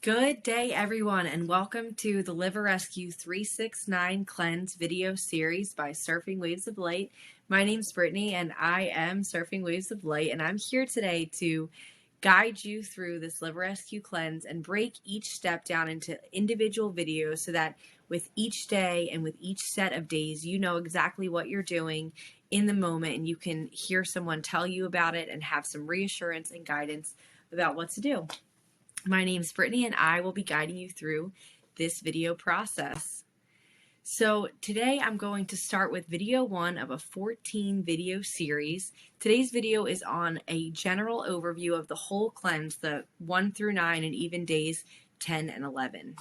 Good day, everyone, and welcome to the Liver Rescue 369 Cleanse video series by Surfing Waves of Light. My name's Brittany, and I am Surfing Waves of Light, and I'm here today to guide you through this Liver Rescue Cleanse and break each step down into individual videos so that with each day and with each set of days, you know exactly what you're doing in the moment, and you can hear someone tell you about it and have some reassurance and guidance about what to do. My name is Brittany, and I will be guiding you through this video process. So today I'm going to start with video 1 of a 14 video series. Today's video is on a general overview of the whole cleanse, the 1 through 9 and even days 10 and 11.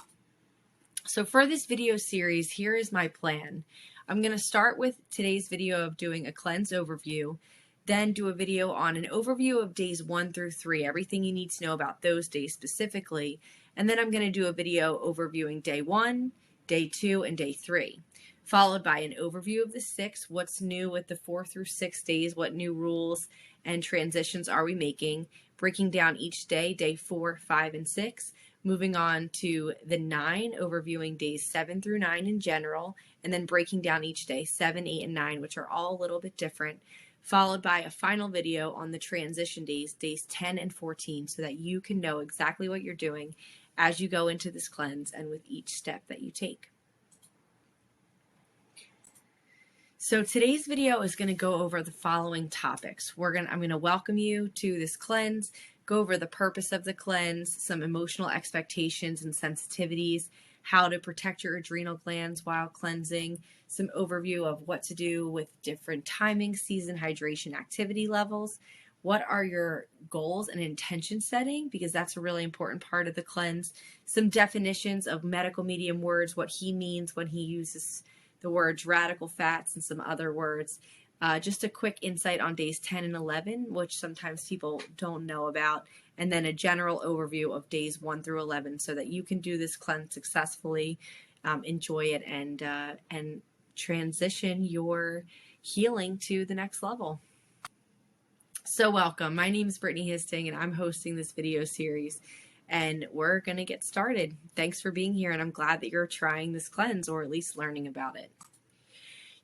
So for this video series, here is my plan. I'm going to start with today's video of doing a cleanse overview, then do a video on an overview of days 1 through 3, everything you need to know about those days specifically. And then I'm going to do a video overviewing day 1, day 2, and day 3, followed by an overview of the 6, what's new with the 4 through 6 days, what new rules and transitions are we making, breaking down each day, day 4, 5, and 6, moving on to the 9, overviewing days 7 through 9 in general, and then breaking down each day, 7, 8, and 9, which are all a little bit different, followed by a final video on the transition days, days 10 and 14, so that you can know exactly what you're doing as you go into this cleanse and with each step that you take. So today's video is going to go over the following topics. I'm going to welcome you to this cleanse, go over the purpose of the cleanse, some emotional expectations and sensitivities, how to protect your adrenal glands while cleansing, some overview of what to do with different timing, season, hydration, activity levels. What are your goals and intention setting? Because that's a really important part of the cleanse. Some definitions of medical medium words, what he means when he uses the words radical fats and some other words. Just a quick insight on days 10 and 11, which sometimes people don't know about, and then a general overview of days 1 through 11 so that you can do this cleanse successfully, enjoy it, and transition your healing to the next level. So welcome. My name is Brittany Histing, and I'm hosting this video series, and we're going to get started. Thanks for being here, and I'm glad that you're trying this cleanse or at least learning about it.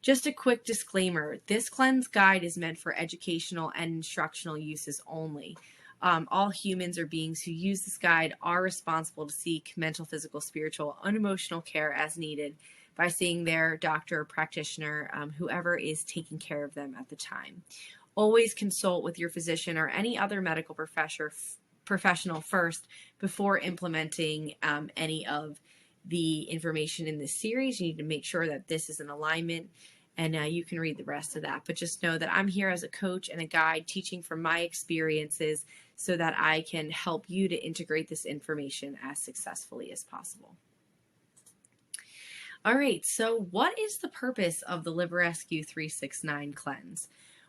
Just a quick disclaimer, this cleanse guide is meant for educational and instructional uses only. All humans or beings who use this guide are responsible to seek mental, physical, spiritual, and emotional care as needed by seeing their doctor or practitioner, whoever is taking care of them at the time. Always consult with your physician or any other medical professional first before implementing any of the information in this series. You need to make sure that this is in alignment, and you can read the rest of that. But just know that I'm here as a coach and a guide teaching from my experiences so that I can help you to integrate this information as successfully as possible. All right, so what is the purpose of the Liver Rescue 369 cleanse?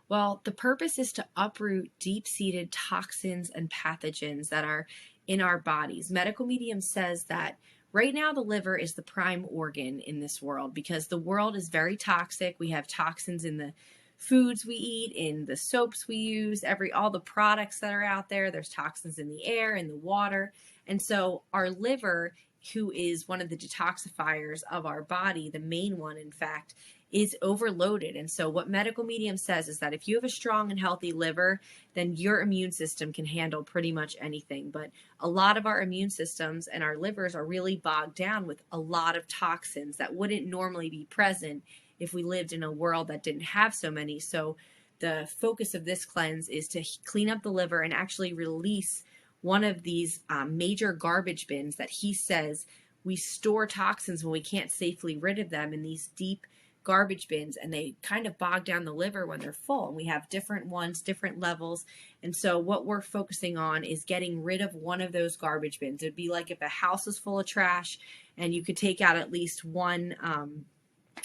Well, the purpose is to uproot deep-seated toxins and pathogens that are in our bodies. Medical Medium says that right now the liver is the prime organ in this world because the world is very toxic. We have toxins in the foods we eat, in the soaps we use, all the products that are out there. There's toxins in the air, in the water. And so our liver, who is one of the detoxifiers of our body, the main one, in fact, is overloaded. And so what Medical Medium says is that if you have a strong and healthy liver, then your immune system can handle pretty much anything. But a lot of our immune systems and our livers are really bogged down with a lot of toxins that wouldn't normally be present if we lived in a world that didn't have so many. So the focus of this cleanse is to clean up the liver and actually release one of these major garbage bins that he says we store toxins when we can't safely rid of them in these deep garbage bins, and they kind of bog down the liver when they're full. And we have different ones, different levels. And so what we're focusing on is getting rid of one of those garbage bins. It'd be like if a house was full of trash and you could take out at least one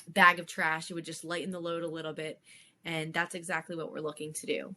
bag of trash, it would just lighten the load a little bit. And that's exactly what we're looking to do.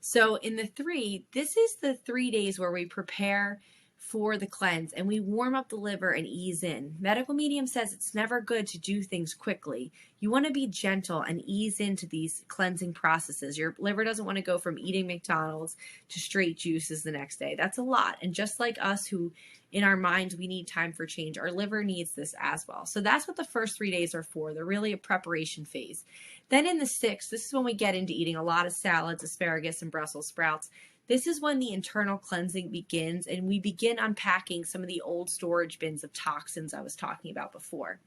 So in this is the 3 days where we prepare for the cleanse, and we warm up the liver and ease in. Medical Medium says it's never good to do things quickly. You want to be gentle and ease into these cleansing processes. Your liver doesn't want to go from eating McDonald's to straight juices the next day. That's a lot. And just like us, who in our minds we need time for change, our liver needs this as well. So that's what the first 3 days are for. They're really a preparation phase. Then in the 6th, this is when we get into eating a lot of salads, asparagus, and Brussels sprouts. This is when the internal cleansing begins, and we begin unpacking some of the old storage bins of toxins I was talking about before.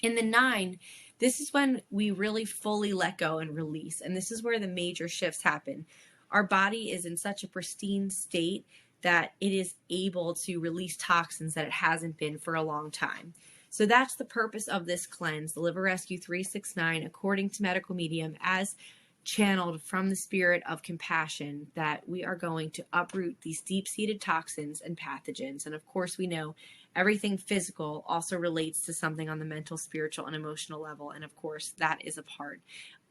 In the 9, this is when we really fully let go and release, and this is where the major shifts happen. Our body is in such a pristine state that it is able to release toxins that it hasn't been for a long time. So that's the purpose of this cleanse, the Liver Rescue 369, according to Medical Medium, as channeled from the spirit of compassion, that we are going to uproot these deep-seated toxins and pathogens. And of course, we know everything physical also relates to something on the mental, spiritual, and emotional level. And of course, that is a part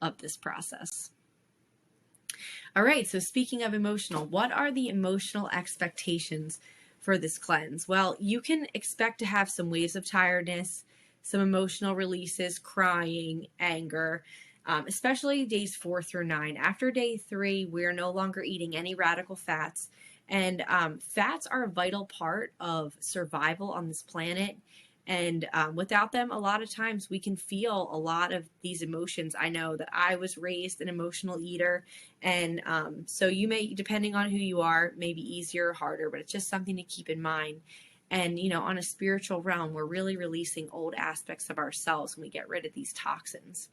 of this process. All right, so speaking of emotional, what are the emotional expectations for this cleanse? Well, you can expect to have some waves of tiredness, some emotional releases, crying, anger, especially days 4 through 9. After day 3, we're no longer eating any radical fats. And fats are a vital part of survival on this planet. And without them, a lot of times we can feel a lot of these emotions. I know that I was raised an emotional eater. And so you may, depending on who you are, maybe easier or harder, but it's just something to keep in mind. And, you know, on a spiritual realm, we're really releasing old aspects of ourselves when we get rid of these toxins.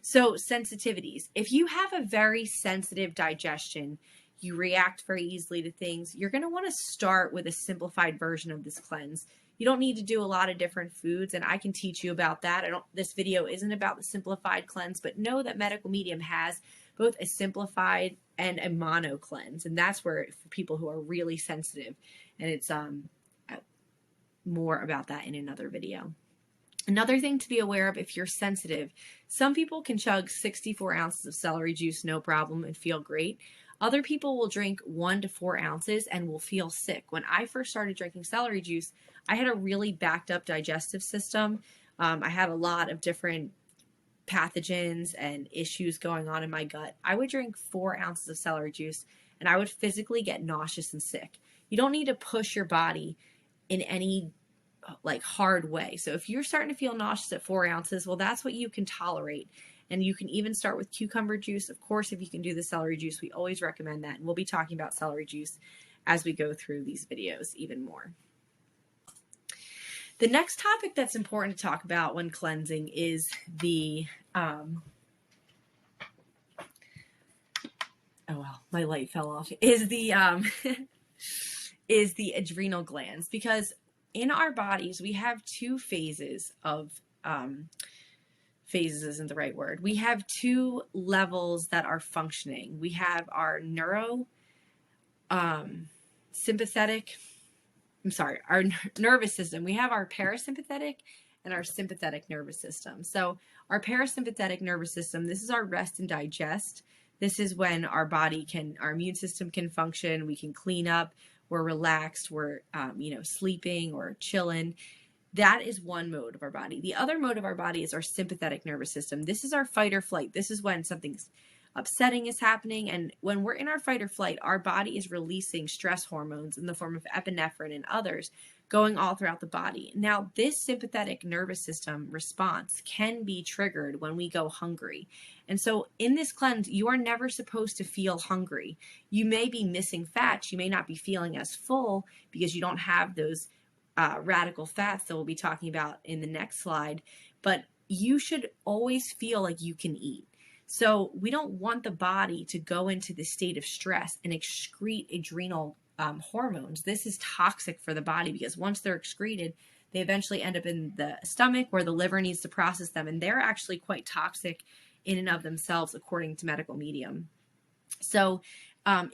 So sensitivities. If you have a very sensitive digestion, you react very easily to things, you're going to want to start with a simplified version of this cleanse. You don't need to do a lot of different foods, and I can teach you about that. This video isn't about the simplified cleanse, but know that Medical Medium has both a simplified and a mono cleanse, and that's where for people who are really sensitive, and it's more about that in another video. Another thing to be aware of if you're sensitive, some people can chug 64 ounces of celery juice no problem and feel great. Other people will drink 1 to 4 ounces and will feel sick. When I first started drinking celery juice, I had a really backed up digestive system. I had a lot of different pathogens and issues going on in my gut. I would drink 4 ounces of celery juice and I would physically get nauseous and sick. You don't need to push your body in any like hard way. So if you're starting to feel nauseous at 4 ounces, well, that's what you can tolerate. And you can even start with cucumber juice. Of course, if you can do the celery juice, we always recommend that. And we'll be talking about celery juice as we go through these videos even more. The next topic that's important to talk about when cleansing is the, oh well, my light fell off, is the, is the adrenal glands. Because in our bodies, we have 2 phases of, phases isn't the right word. We have 2 levels that are functioning. We have our our nervous system. We have our parasympathetic and our sympathetic nervous system. So our parasympathetic nervous system, this is our rest and digest. This is when our immune system can function. We can clean up. We're relaxed. We're, sleeping or chilling. That is one mode of our body. The other mode of our body is our sympathetic nervous system. This is our fight or flight. This is when something's upsetting is happening. And when we're in our fight or flight, our body is releasing stress hormones in the form of epinephrine and others going all throughout the body. Now, this sympathetic nervous system response can be triggered when we go hungry. And so in this cleanse, you are never supposed to feel hungry. You may be missing fats. You may not be feeling as full because you don't have those radical fats that we'll be talking about in the next slide, but you should always feel like you can eat. So we don't want the body to go into the state of stress and excrete adrenal hormones. This is toxic for the body because once they're excreted, they eventually end up in the stomach where the liver needs to process them, and they're actually quite toxic in and of themselves, according to Medical Medium. So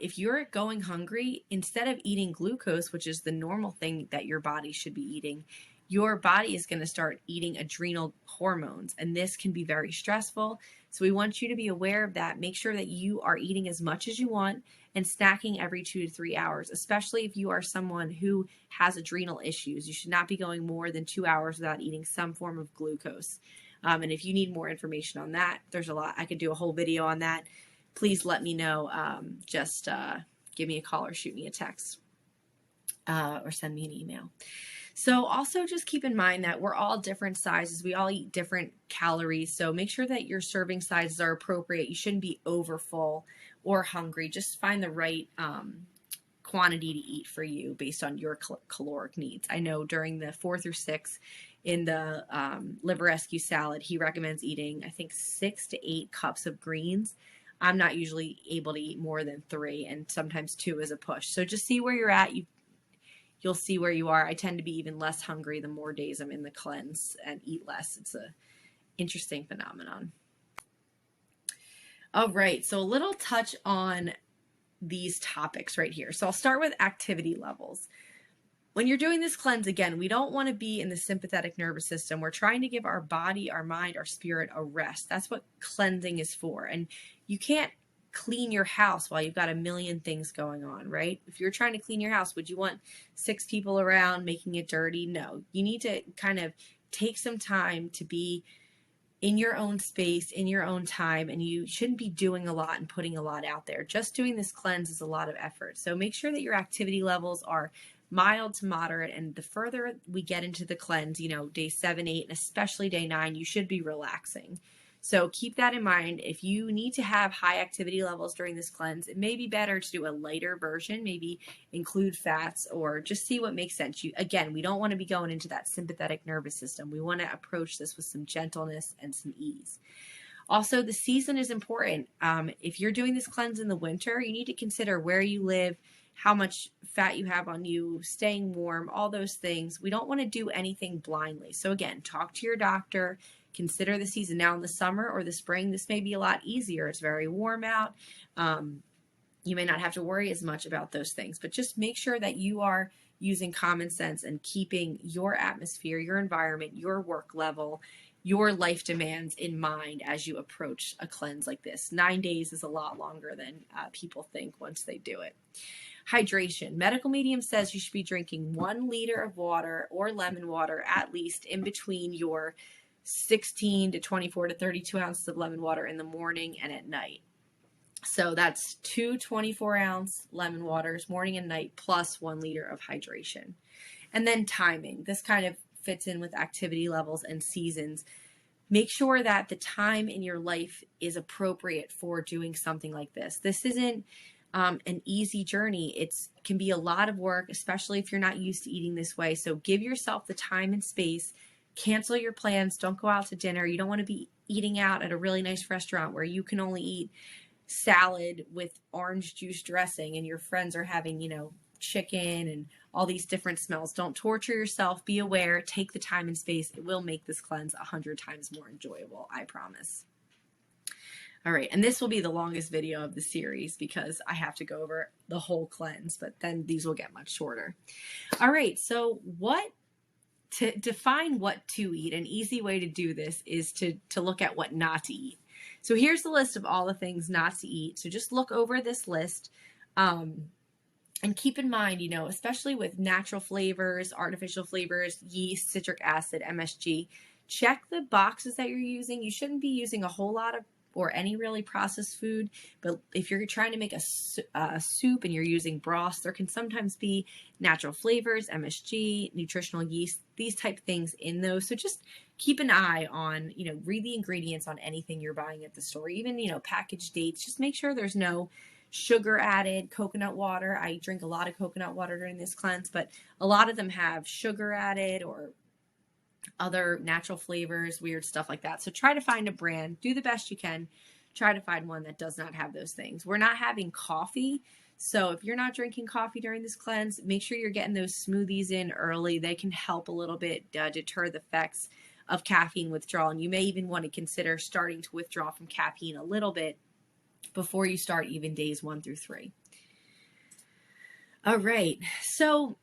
if you're going hungry, instead of eating glucose, which is the normal thing that your body should be eating, your body is going to start eating adrenal hormones, and this can be very stressful. So we want you to be aware of that. Make sure that you are eating as much as you want and snacking every 2 to 3 hours, especially if you are someone who has adrenal issues. You should not be going more than 2 hours without eating some form of glucose. And if you need more information on that, there's a lot. I could do a whole video on that. Please let me know. Just give me a call or shoot me a text or send me an email. So also just keep in mind that we're all different sizes. We all eat different calories. So make sure that your serving sizes are appropriate. You shouldn't be over full or hungry. Just find the right quantity to eat for you based on your caloric needs. I know during the 4 through 6 in the liver rescue salad, he recommends eating, I think, 6 to 8 cups of greens. I'm not usually able to eat more than 3, and sometimes 2 is a push. So just see where you're at. You'll see where you are. I tend to be even less hungry the more days I'm in the cleanse and eat less. It's an interesting phenomenon. All right, so a little touch on these topics right here. So I'll start with activity levels. When you're doing this cleanse, again, we don't want to be in the sympathetic nervous system. We're trying to give our body, our mind, our spirit a rest. That's what cleansing is for. And you can't clean your house while you've got a million things going on, right? If you're trying to clean your house, would you want 6 people around making it dirty? No. You need to kind of take some time to be in your own space, in your own time, and you shouldn't be doing a lot and putting a lot out there. Just doing this cleanse is a lot of effort. So make sure that your activity levels are mild to moderate, and the further we get into the cleanse, day 7, 8, and especially day 9, you should be relaxing. So keep that in mind. If you need to have high activity levels during this cleanse, it may be better to do a lighter version, maybe include fats, or just see what makes sense. Again, we don't want to be going into that sympathetic nervous system. We want to approach this with some gentleness and some ease. Also, the season is important. If you're doing this cleanse in the winter, you need to consider where you live, how much fat you have on you, staying warm, all those things. We don't want to do anything blindly. So again, talk to your doctor. Consider the season. Now in the summer or the spring, this may be a lot easier. It's very warm out. You may not have to worry as much about those things, but just make sure that you are using common sense and keeping your atmosphere, your environment, your work level, your life demands in mind as you approach a cleanse like this. 9 days is a lot longer than people think once they do it. Hydration. Medical medium says you should be drinking 1 liter of water or lemon water at least in between your 16 to 24 to 32 ounces of lemon water in the morning and at night. So that's 2 24-ounce lemon waters morning and night plus 1 liter of hydration. And then timing. This kind of fits in with activity levels and seasons. Make sure that the time in your life is appropriate for doing something like this. This isn't an easy journey. It can be a lot of work, especially if you're not used to eating this way. So give yourself the time and space. Cancel your plans. Don't go out to dinner. You don't want to be eating out at a really nice restaurant where you can only eat salad with orange juice dressing and your friends are having, chicken and all these different smells. Don't torture yourself. Be aware. Take the time and space. It will make this cleanse 100 times more enjoyable. I promise. All right. And this will be the longest video of the series because I have to go over the whole cleanse, but then these will get much shorter. All right. So to define what to eat, an easy way to do this is to look at what not to eat. So here's the list of all the things not to eat. So just look over this list and keep in mind, especially with natural flavors, artificial flavors, yeast, citric acid, MSG, check the boxes that you're using. You shouldn't be using a whole lot of or any really processed food, but if you're trying to make a soup and you're using broths, there can sometimes be natural flavors, MSG, nutritional yeast, these type of things in those. So just keep an eye on, read the ingredients on anything you're buying at the store, even, package dates. Just make sure there's no sugar added, coconut water. I drink a lot of coconut water during this cleanse, but a lot of them have sugar added or other natural flavors, weird stuff like that. So try to find a brand, do the best you can, try to find one that does not have those things. We're not having coffee. So if you're not drinking coffee during this cleanse, make sure you're getting those smoothies in early. They can help a little bit deter the effects of caffeine withdrawal. And you may even want to consider starting to withdraw from caffeine a little bit before you start even days 1 through 3. All right. So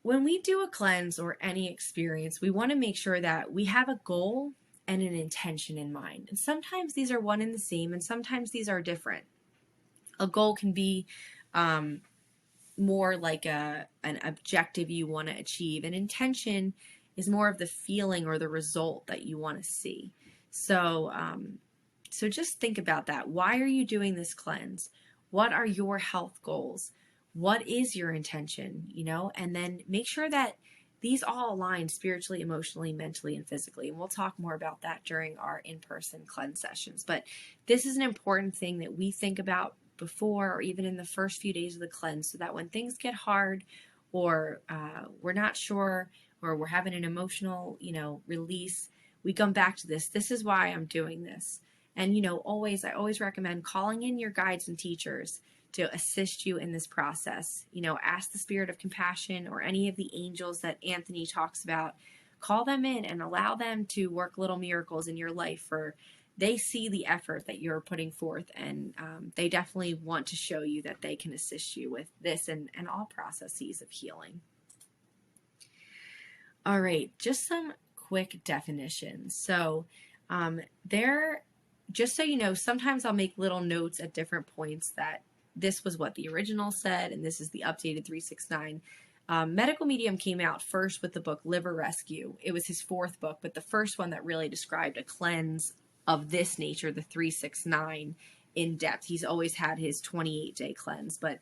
when we do a cleanse or any experience, we want to make sure that we have a goal and an intention in mind. And sometimes these are one and the same, and sometimes these are different. A goal can be more like an objective you want to achieve. An intention is more of the feeling or the result that you want to see. So, so just think about that. Why are you doing this cleanse? What are your health goals? What is your intention? And then make sure that these all align spiritually, emotionally, mentally, and physically. And we'll talk more about that during our in-person cleanse sessions. But this is an important thing that we think about before or even in the first few days of the cleanse, so that when things get hard or we're not sure or we're having an emotional, release, we come back to this. This is why I'm doing this. And, I always recommend calling in your guides and teachers to assist you in this process. Ask the spirit of compassion or any of the angels that Anthony talks about. Call them in and allow them to work little miracles in your life, for they see the effort that you're putting forth, and they definitely want to show you that they can assist you with this and all processes of healing. All right, just some quick definitions. So just so you know, sometimes I'll make little notes at different points that this was what the original said, and this is the updated 369. Medical Medium came out first with the book Liver Rescue. It was his fourth book, but the first one that really described a cleanse of this nature, the 369, in depth. He's always had his 28-day cleanse, but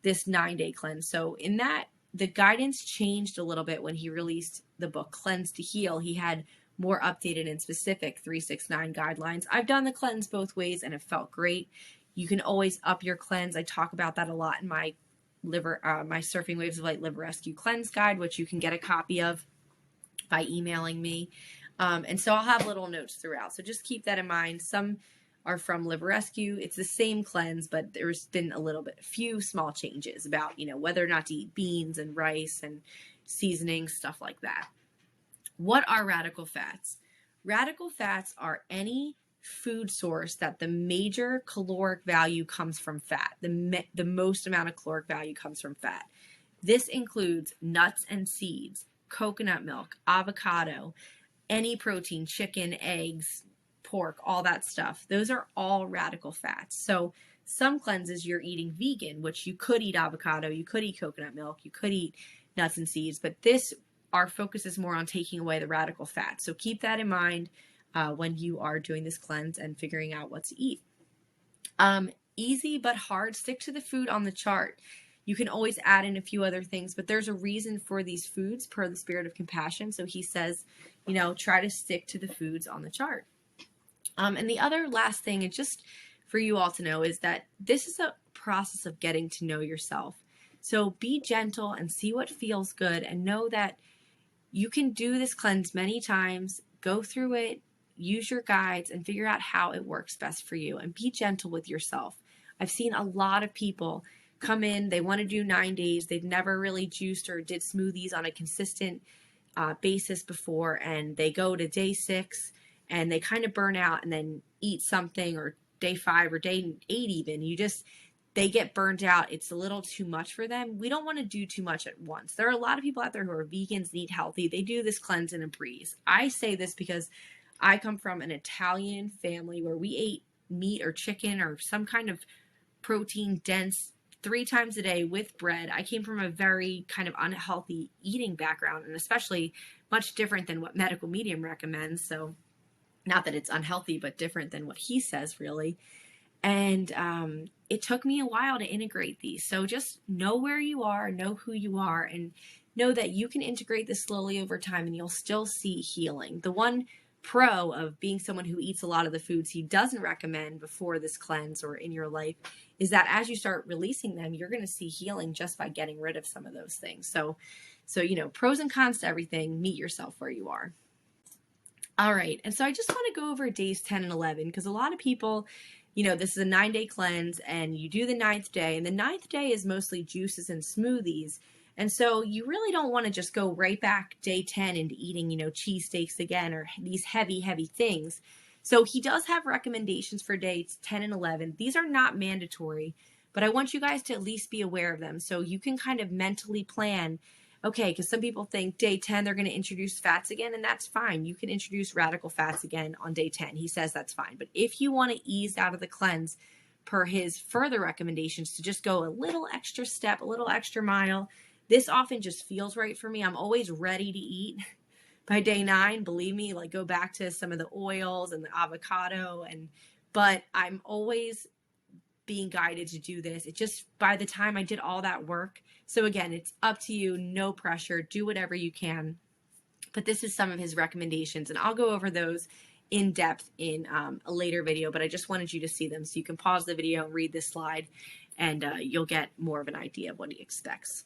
this 9-day cleanse. So in that, the guidance changed a little bit when he released the book Cleanse to Heal. He had more updated and specific 369 guidelines. I've done the cleanse both ways and it felt great. You can always up your cleanse. I talk about that a lot in my my Surfing Waves of Light Liver Rescue Cleanse Guide, which you can get a copy of by emailing me. And so I'll have little notes throughout. So just keep that in mind. Some are from Liver Rescue. It's the same cleanse, but there's been a few small changes about, whether or not to eat beans and rice and seasoning, stuff like that. What are radical fats? Radical fats are any food source that the major caloric value comes from fat. The most amount of caloric value comes from fat. This includes nuts and seeds, coconut milk, avocado, any protein, chicken, eggs, pork, all that stuff. Those are all radical fats. So some cleanses you're eating vegan, which you could eat avocado, you could eat coconut milk, you could eat nuts and seeds, but our focus is more on taking away the radical fats. So keep that in mind when you are doing this cleanse and figuring out what to eat. Easy but hard, stick to the food on the chart. You can always add in a few other things, but there's a reason for these foods per the spirit of compassion. So he says, try to stick to the foods on the chart. And the other last thing, and just for you all to know, is that this is a process of getting to know yourself. So be gentle and see what feels good, and know that you can do this cleanse many times, go through it, use your guides, and figure out how it works best for you, and be gentle with yourself. I've seen a lot of people come in, they want to do 9 days, they've never really juiced or did smoothies on a consistent basis before, and they go to day 6 and they kind of burn out and then eat something, or day 5 or day 8 even, they get burnt out. It's a little too much for them. We don't want to do too much at once. There are a lot of people out there who are vegans and eat healthy. They do this cleanse in a breeze. I say this because I come from an Italian family where we ate meat or chicken or some kind of protein dense 3 times a day with bread. I came from a very kind of unhealthy eating background, and especially much different than what Medical Medium recommends. So not that it's unhealthy, but different than what he says, really. And it took me a while to integrate these. So just know where you are, know who you are, and know that you can integrate this slowly over time and you'll still see healing. The one pro of being someone who eats a lot of the foods he doesn't recommend before this cleanse or in your life is that as you start releasing them, you're going to see healing just by getting rid of some of those things. So pros and cons to everything. Meet yourself where you are. All right. And so I just want to go over days 10 and 11 because a lot of people, this is a 9-day cleanse and you do the 9th day, and the 9th day is mostly juices and smoothies. And so you really don't want to just go right back day 10 into eating, cheesesteaks again or these heavy, heavy things. So he does have recommendations for days 10 and 11. These are not mandatory, but I want you guys to at least be aware of them so you can kind of mentally plan Okay, because some people think day 10 they're going to introduce fats again, and that's fine. You can introduce radical fats again on day 10. He says that's fine. But if you want to ease out of the cleanse, per his further recommendations, to just go a little extra step, a little extra mile, this often just feels right for me. I'm always ready to eat by day 9. Believe me, like go back to some of the oils and the avocado, but I'm always being guided to do this. It just, by the time I did all that work. So again, it's up to you, no pressure, do whatever you can. But this is some of his recommendations, and I'll go over those in depth in a later video, but I just wanted you to see them. So you can pause the video and read this slide, and you'll get more of an idea of what he expects.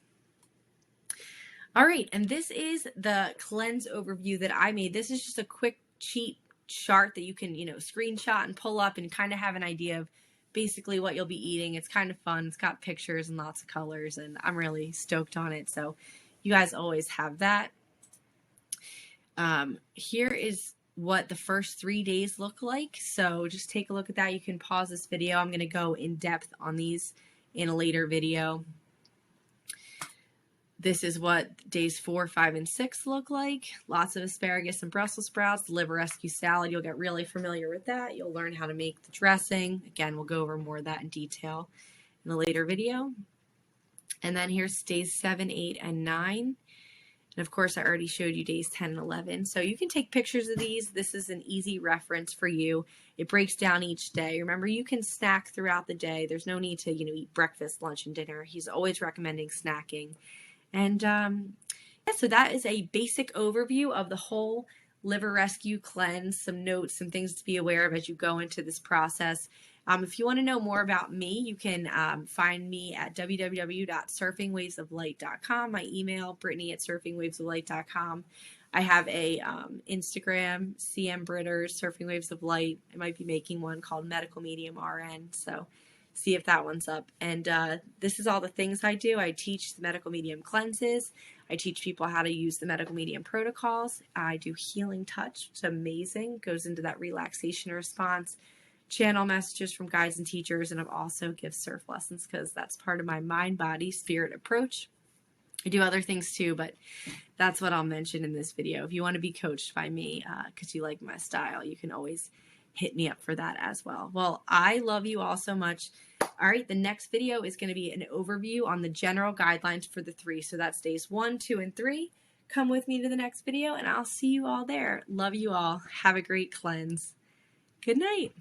All right, and this is the cleanse overview that I made. This is just a quick cheat chart that you can, screenshot and pull up and kind of have an idea of basically what you'll be eating. It's kind of fun. It's got pictures and lots of colors, and I'm really stoked on it. So you guys always have that. Here is what the first 3 days look like. So just take a look at that. You can pause this video. I'm going to go in depth on these in a later video. This is what days 4, 5, and 6 look like. Lots of asparagus and Brussels sprouts, liver rescue salad. You'll get really familiar with that. You'll learn how to make the dressing. Again, we'll go over more of that in detail in a later video. And then here's days 7, 8, and 9. And of course, I already showed you days 10 and 11. So you can take pictures of these. This is an easy reference for you. It breaks down each day. Remember, you can snack throughout the day. There's no need to, eat breakfast, lunch, and dinner. He's always recommending snacking. And yeah, so that is a basic overview of the whole liver rescue cleanse, some notes, some things to be aware of as you go into this process. If you want to know more about me, you can find me at www.surfingwavesoflight.com. My email, Brittany@surfingwavesoflight.com. I have a Instagram, CM Britters, Surfing Waves of Light. I might be making one called Medical Medium RN, so see if that one's up. And this is all the things I do. I teach the medical medium cleanses. I teach people how to use the medical medium protocols. I do healing touch. It's amazing. Goes into that relaxation response. Channel messages from guides and teachers, and I've also give surf lessons because that's part of my mind, body, spirit approach. I do other things too, but that's what I'll mention in this video. If you want to be coached by me because you like my style, you can always hit me up for that as well. Well, I love you all so much. All right, the next video is going to be an overview on the general guidelines for the 3. So that's days 1, 2, and 3. Come with me to the next video, and I'll see you all there. Love you all. Have a great cleanse. Good night.